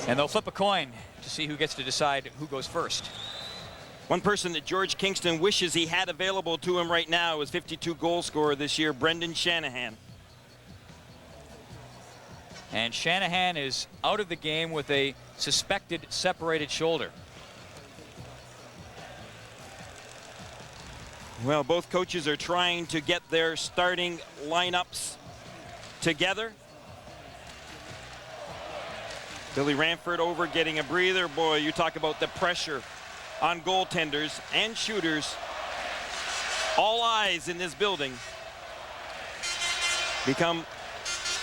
And they'll flip a coin to see who gets to decide who goes first. One person that George Kingston wishes he had available to him right now is 52 goal scorer this year, Brendan Shanahan. And Shanahan is out of the game with a suspected separated shoulder. Well, both coaches are trying to get their starting lineups together. Billy Ranford over getting a breather. Boy, you talk about the pressure on goaltenders and shooters. All eyes in this building become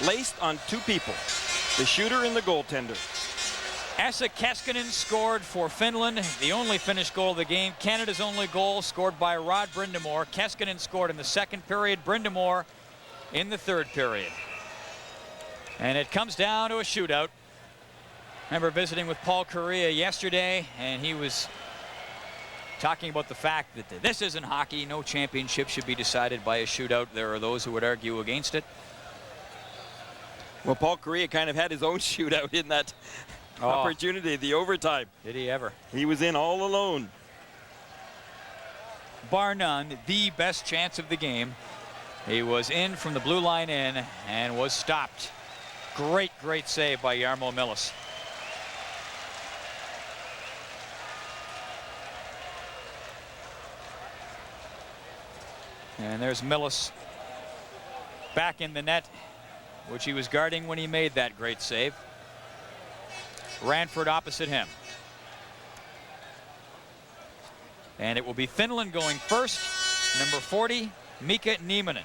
laced on two people, the shooter and the goaltender. Esa Keskinen scored for Finland, the only Finnish goal of the game. Canada's only goal scored by Rod Brindamore. Keskinen scored in the second period, Brindamore in the third period. And it comes down to a shootout. I remember visiting with Paul Correa yesterday, and he was talking about the fact that this isn't hockey. No championship should be decided by a shootout. There are those who would argue against it. Well, Paul Correa kind of had his own shootout in that opportunity, the overtime. Did he ever? He was in all alone. Bar none, the best chance of the game. He was in from the blue line in and was stopped. Great, great save by Jarmo Millis. And there's Millis back in the net, which he was guarding when he made that great save. Ranford opposite him. And it will be Finland going first. Number 40, Mika Nieminen.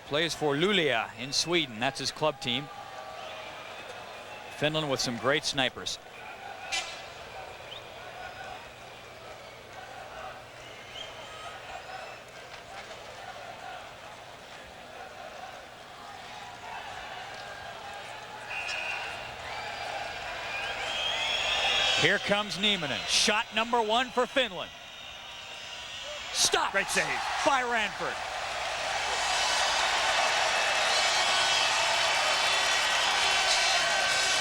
Plays for Luleå in Sweden. That's his club team. Finland with some great snipers. Here comes Nieminen. Shot number 1 for Finland. Stop. Great save by Ranford.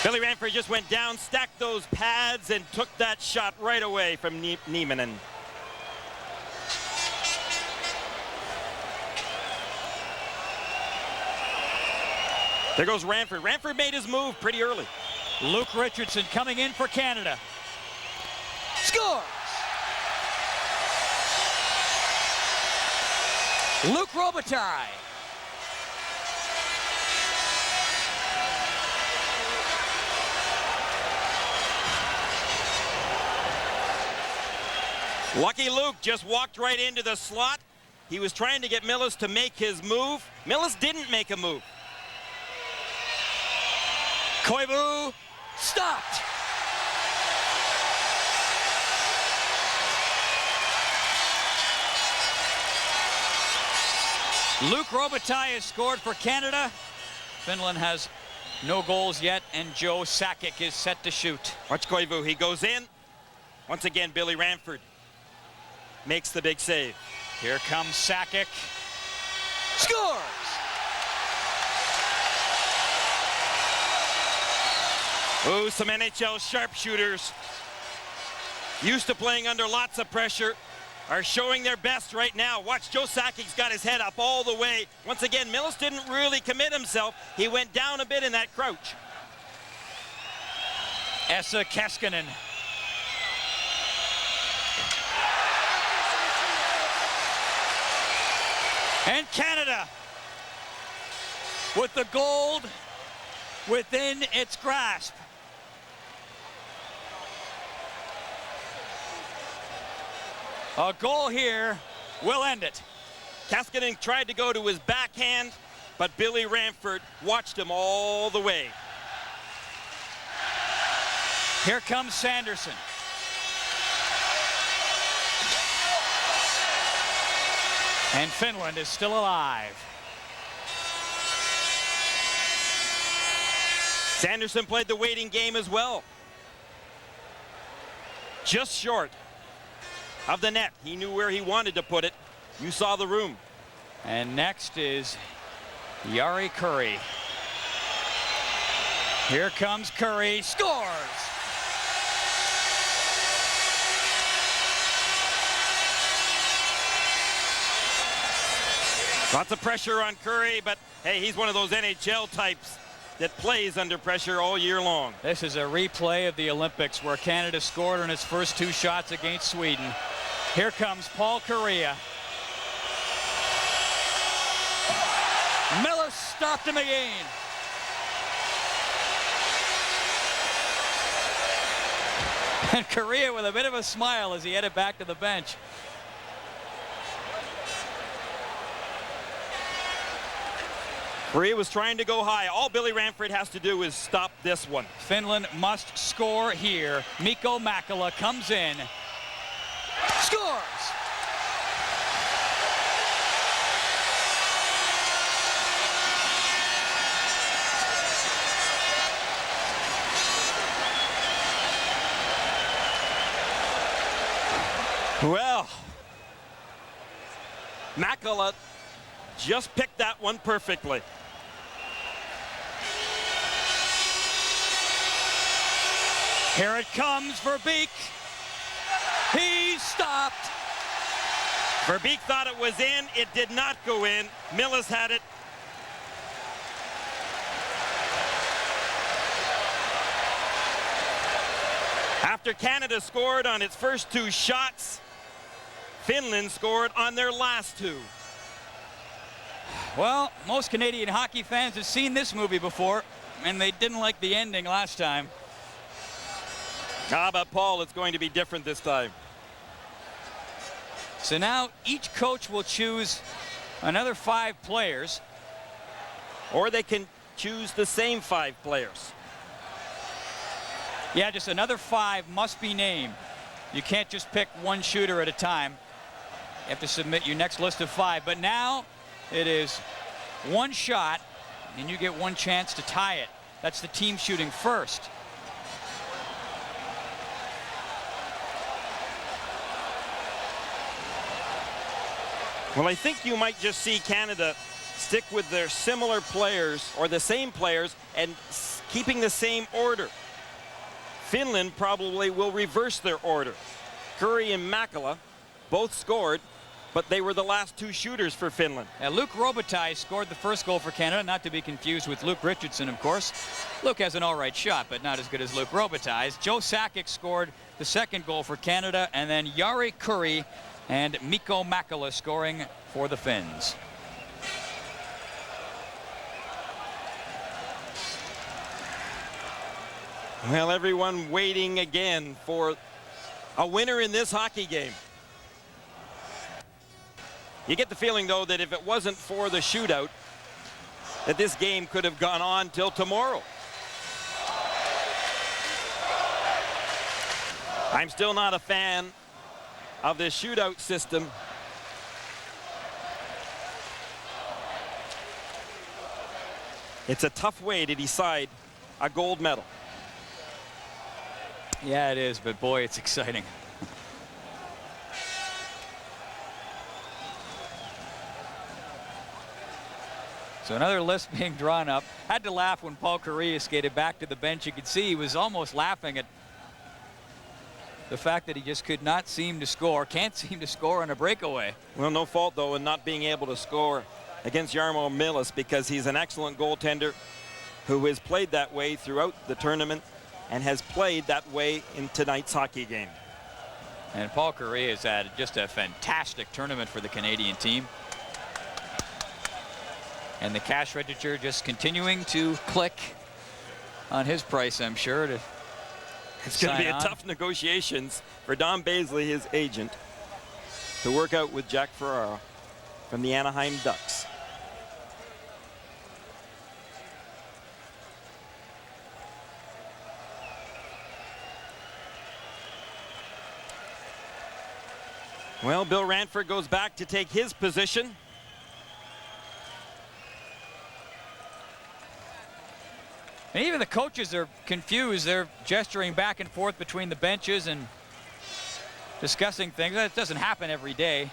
Billy Ranford just went down, stacked those pads, and took that shot right away from Nieminen. There goes Ranford. Ranford made his move pretty early. Luke Richardson coming in for Canada. Scores! Luke Robitaille. Lucky Luke just walked right into the slot. He was trying to get Millis to make his move. Millis didn't make a move. Koivu stopped. Luke Robitaille has scored for Canada. Finland has no goals yet, and Joe Sakic is set to shoot. Watch Koivu. He goes in. Once again, Billy Ranford makes the big save. Here comes Sakic. Scores! Oh, some NHL sharpshooters, used to playing under lots of pressure, are showing their best right now. Watch, Joe Sakic's got his head up all the way. Once again, Millis didn't really commit himself. He went down a bit in that crouch. Esa Keskinen. And Canada with the gold within its grasp. A goal here will end it. Keskinen tried to go to his backhand, but Billy Ranford watched him all the way. Here comes Sanderson. And Finland is still alive. Sanderson played the waiting game as well. Just short of the net. He knew where he wanted to put it. You saw the room. And next is Jari Kurri. Here comes Curry, scores! Lots of pressure on Curry, but hey, he's one of those NHL types that plays under pressure all year long. This is a replay of the Olympics where Canada scored on its first 2 shots against Sweden. Here comes Paul Kariya. Miller stopped him again. And Kariya with a bit of a smile as he headed back to the bench. Kariya was trying to go high. All Billy Ranford has to do is stop this one. Finland must score here. Mikko Makala comes in. Scores! Well, Makala just picked that one perfectly. Here it comes, Verbeek. He stopped. Verbeek thought it was in. It did not go in. Millis had it. After Canada scored on its first 2 shots, Finland scored on their last 2. Well, most Canadian hockey fans have seen this movie before, and they didn't like the ending last time. Ah, but Paul, it's going to be different this time. So now each coach will choose another 5 players. Or they can choose the same 5 players. Yeah, just another 5 must be named. You can't just pick one shooter at a time. You have to submit your next list of 5. But now it is 1 shot, and you get 1 chance to tie it. That's the team shooting first. Well, I think you might just see Canada stick with their similar players or the same players and keeping the same order. Finland probably will reverse their order. Curry and Makala both scored, but they were the last 2 shooters for Finland. Now, Luke Robitaille scored the first goal for Canada, not to be confused with Luke Richardson, of course. Luke has an all-right shot, but not as good as Luke Robitaille's. Joe Sakic scored the second goal for Canada, and then Jari Kurri and Mikko Makala scoring for the Finns. Well, everyone waiting again for a winner in this hockey game. You get the feeling, though, that if it wasn't for the shootout, that this game could have gone on till tomorrow. I'm still not a fan of this shootout system. It's a tough way to decide a gold medal. Yeah, it is, but boy, it's exciting. So another list being drawn up. Had to laugh when Paul Kariya skated back to the bench. You could see he was almost laughing at the fact that he just could not seem to score, can't seem to score on a breakaway. Well, no fault, though, in not being able to score against Jarmo Millis, because he's an excellent goaltender who has played that way throughout the tournament and has played that way in tonight's hockey game. And Paul Kariya has had just a fantastic tournament for the Canadian team. And the cash register just continuing to click on his price, I'm sure. It's going to be a tough negotiations for Don Baisley, his agent, to work out with Jack Ferraro from the Anaheim Ducks. Well, Bill Ranford goes back to take his position. And even the coaches are confused. They're gesturing back and forth between the benches and discussing things. That doesn't happen every day.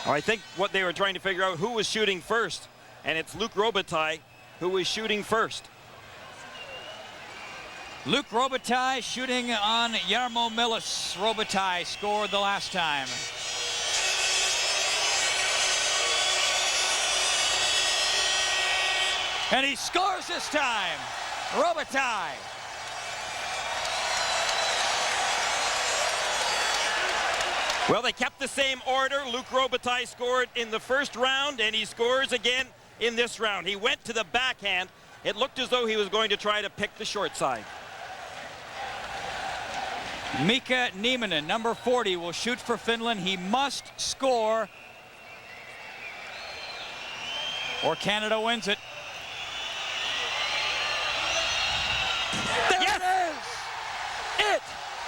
Well, I think what they were trying to figure out who was shooting first, and it's Luke Robitaille who was shooting first. Luke Robitaille shooting on Jarmo Myllys. Robitaille scored the last time. And he scores this time. Robitaille. Well, they kept the same order. Luke Robitaille scored in the first round, and he scores again in this round. He went to the backhand. It looked as though he was going to try to pick the short side. Mika Nieminen, number 40, will shoot for Finland. He must score or Canada wins it. There it is! It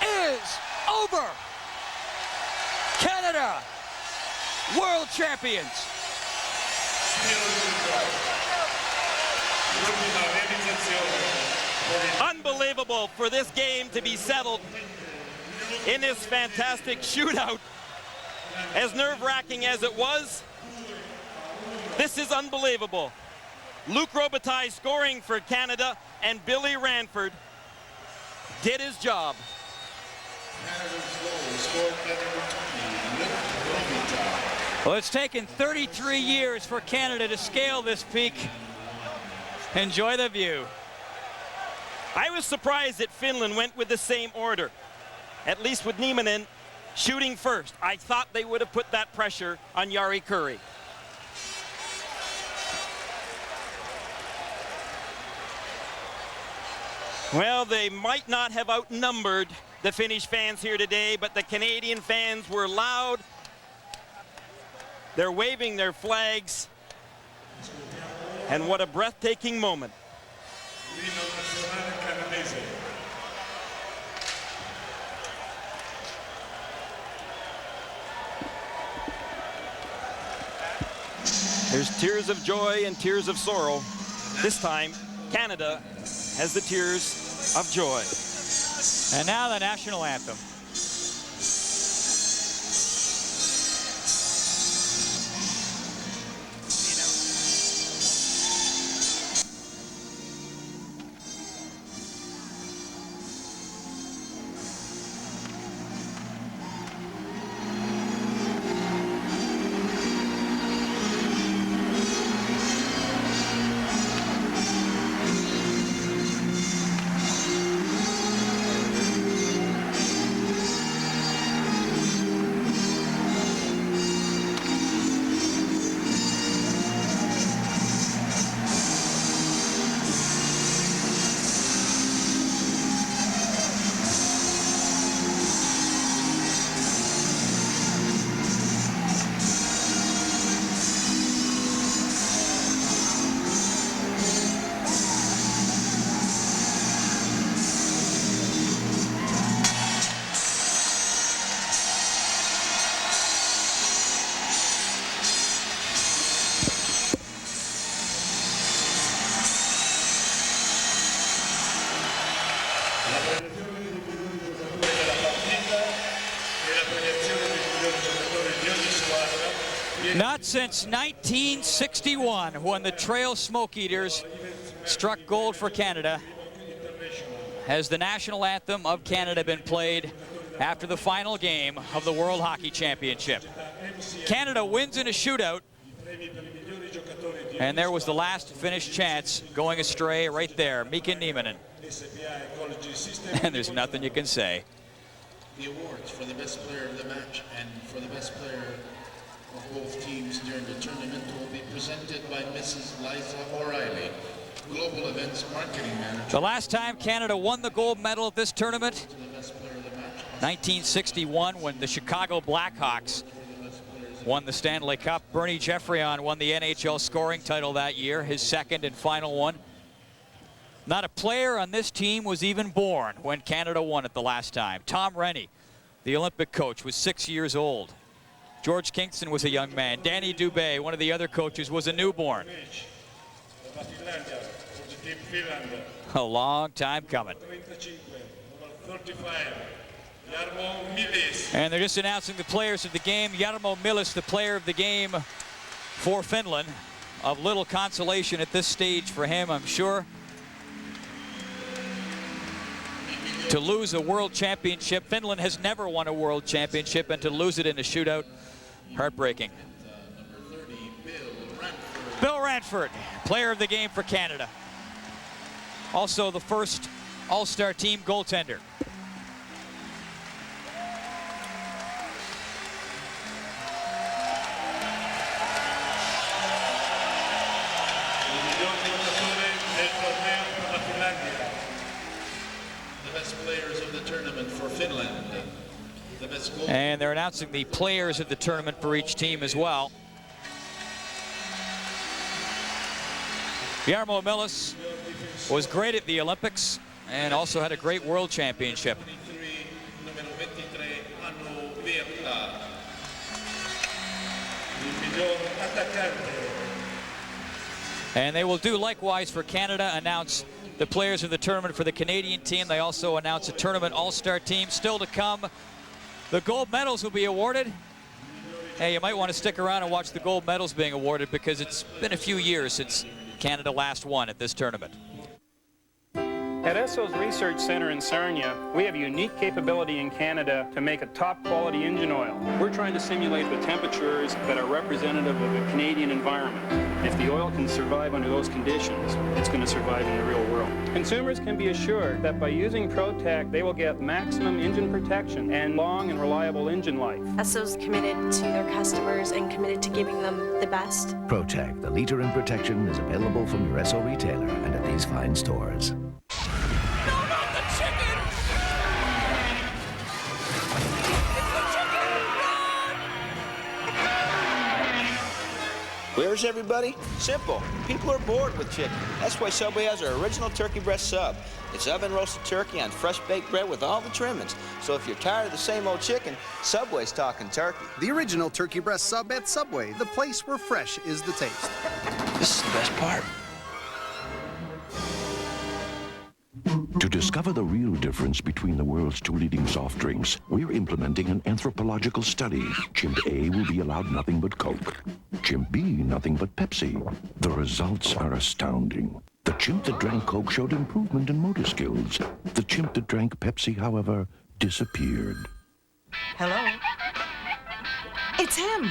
is over! Canada, world champions! Unbelievable for this game to be settled in this fantastic shootout. As nerve-wracking as it was, this is unbelievable. Luke Robitaille scoring for Canada, and Billy Ranford did his job. Well, it's taken 33 years for Canada to scale this peak. Enjoy the view. I was surprised that Finland went with the same order, at least with Nieminen shooting first. I thought they would have put that pressure on Jari Kurri. Well, they might not have outnumbered the Finnish fans here today, but the Canadian fans were loud. They're waving their flags. And what a breathtaking moment. There's tears of joy and tears of sorrow. This time, Canada has the tears of joy. And now the national anthem. Not since 1961, when the Trail Smoke Eaters struck gold for Canada, has the national anthem of Canada been played after the final game of the World Hockey Championship. Canada wins in a shootout, and there was the last Finnish chance going astray right there, Mika Nieminen. And there's nothing you can say. The awards for the best player of the match and for the best player of both teams during the tournament will be presented by Mrs. Liza O'Reilly, Global Events Marketing Manager. The last time Canada won the gold medal at this tournament, 1961, when the Chicago Blackhawks won the Stanley Cup. Bernie Geoffrion won the NHL scoring title that year, his second and final one. Not a player on this team was even born when Canada won it the last time. Tom Rennie, the Olympic coach, was 6 years old. George Kingston was a young man. Danny Dubé, one of the other coaches, was a newborn. A long time coming. And they're just announcing the players of the game. Jarmo Myllys, the player of the game for Finland. Of little consolation at this stage for him, I'm sure. to lose a world championship. Finland has never won a world championship, and to lose it in a shootout, heartbreaking. Bill Ranford, player of the game for Canada. Also the first All-Star team goaltender. The best players of the tournament for Finland. The best goal. And they're announcing the players of the tournament for each team as well. Jarmo Myllys was great at the Olympics and also had a great world championship. And they will do likewise for Canada, announce the players of the tournament for the Canadian team. They also announce a tournament all-star team. Still to come, the gold medals will be awarded. Hey, you might want to stick around and watch the gold medals being awarded because it's been a few years since Canada last won at this tournament. At Esso's Research Center in Sarnia, we have a unique capability in Canada to make a top-quality engine oil. We're trying to simulate the temperatures that are representative of the Canadian environment. If the oil can survive under those conditions, it's going to survive in the real world. Consumers can be assured that by using ProTech, they will get maximum engine protection and long and reliable engine life. Esso's committed to their customers and committed to giving them the best. ProTech, the leader in protection, is available from your Esso retailer and at these fine stores. Where's everybody? Simple. People are bored with chicken. That's why Subway has our original turkey breast sub. It's oven roasted turkey on fresh baked bread with all the trimmings. So if you're tired of the same old chicken, Subway's talking turkey. The original turkey breast sub at Subway, the place where fresh is the taste. This is the best part. To discover the real difference between the world's two leading soft drinks, we're implementing an anthropological study. Chimp A will be allowed nothing but Coke. Chimp B, nothing but Pepsi. The results are astounding. The chimp that drank Coke showed improvement in motor skills. The chimp that drank Pepsi, however, disappeared. Hello? It's him!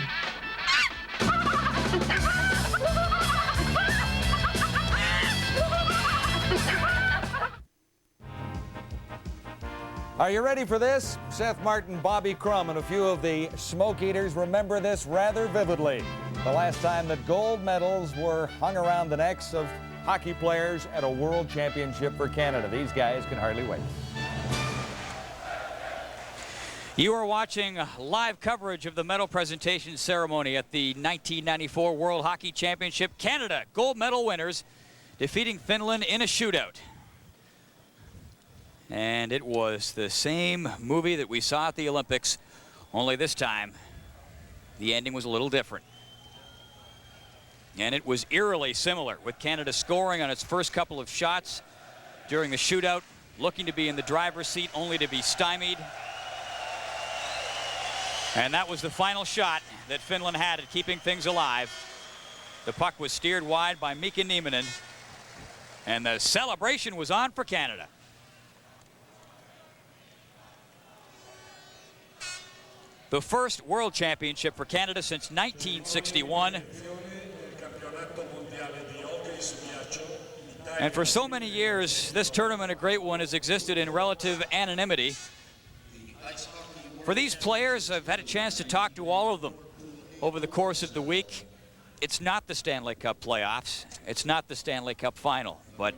Are you ready for this? Seth Martin, Bobby Crumb, and a few of the Smoke Eaters remember this rather vividly. The last time that gold medals were hung around the necks of hockey players at a world championship for Canada. These guys can hardly wait. You are watching live coverage of the medal presentation ceremony at the 1994 World Hockey Championship. Canada, gold medal winners, defeating Finland in a shootout. And it was the same movie that we saw at the Olympics, only this time the ending was a little different. And it was eerily similar, with Canada scoring on its first couple of shots during the shootout, looking to be in the driver's seat, only to be stymied. And that was the final shot that Finland had at keeping things alive. The puck was steered wide by Mika Nieminen, and the celebration was on for Canada. The first world championship for Canada since 1961. And for so many years, this tournament, a great one, has existed in relative anonymity. For these players, I've had a chance to talk to all of them over the course of the week. It's not the Stanley Cup playoffs. It's not the Stanley Cup final. But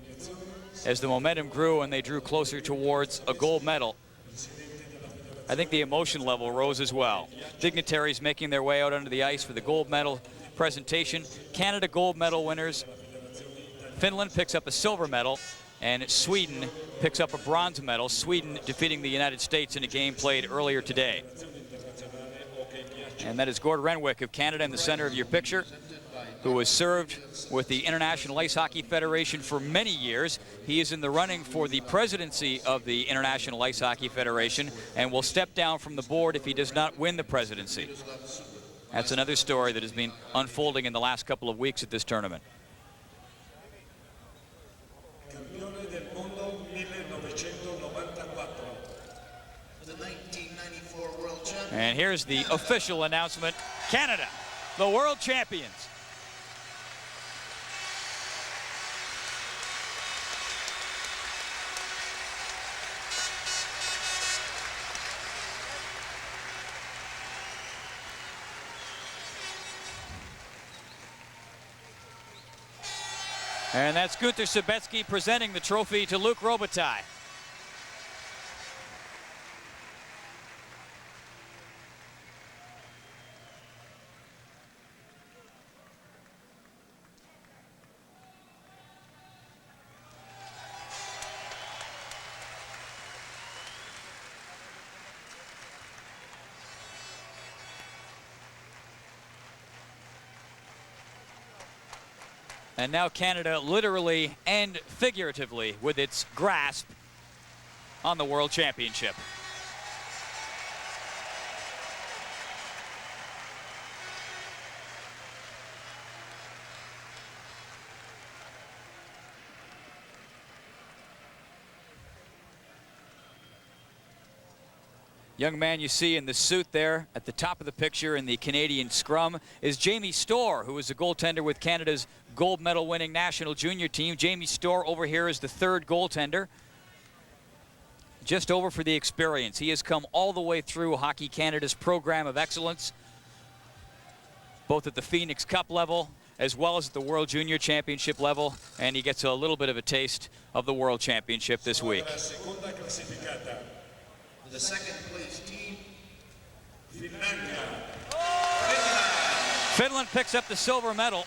as the momentum grew and they drew closer towards a gold medal, I think the emotion level rose as well. Dignitaries making their way out onto the ice for the gold medal presentation. Canada gold medal winners. Finland picks up a silver medal, and Sweden picks up a bronze medal. Sweden defeating the United States in a game played earlier today. And that is Gord Renwick of Canada in the center of your picture, who has served with the International Ice Hockey Federation for many years. He is in the running for the presidency of the International Ice Hockey Federation and will step down from the board if he does not win the presidency. That's another story that has been unfolding in the last couple of weeks at this tournament. And here's the official announcement. Canada, the world champions. And that's Gunther Sabetsky presenting the trophy to Luc Robitaille. And now Canada literally and figuratively with its grasp on the World Championship. Young man you see in the suit there at the top of the picture in the Canadian scrum is Jamie Storr, who is a goaltender with Canada's gold medal winning national junior team. Jamie Storr over here is the third goaltender. Just over for the experience. He has come all the way through Hockey Canada's program of excellence, both at the Phoenix Cup level as well as at the World Junior Championship level, and he gets a little bit of a taste of the World Championship this week. The second place team, Finland picks up the silver medal,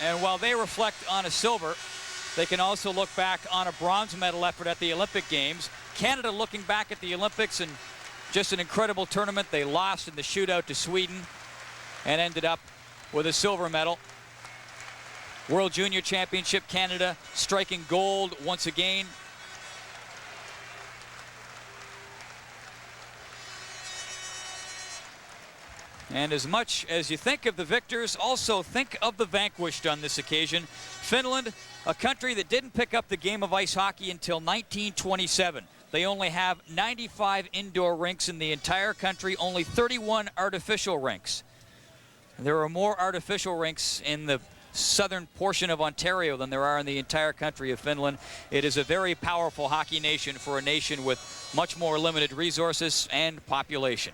and while they reflect on a silver, they can also look back on a bronze medal effort at the Olympic Games. Canada looking back at the Olympics and just an incredible tournament. They lost in the shootout to Sweden and ended up with a silver medal. World Junior Championship, Canada striking gold once again. And as much as you think of the victors, also think of the vanquished on this occasion. Finland, a country that didn't pick up the game of ice hockey until 1927. They only have 95 indoor rinks in the entire country, only 31 artificial rinks. There are more artificial rinks in the southern portion of Ontario than there are in the entire country of Finland. It is a very powerful hockey nation for a nation with much more limited resources and population.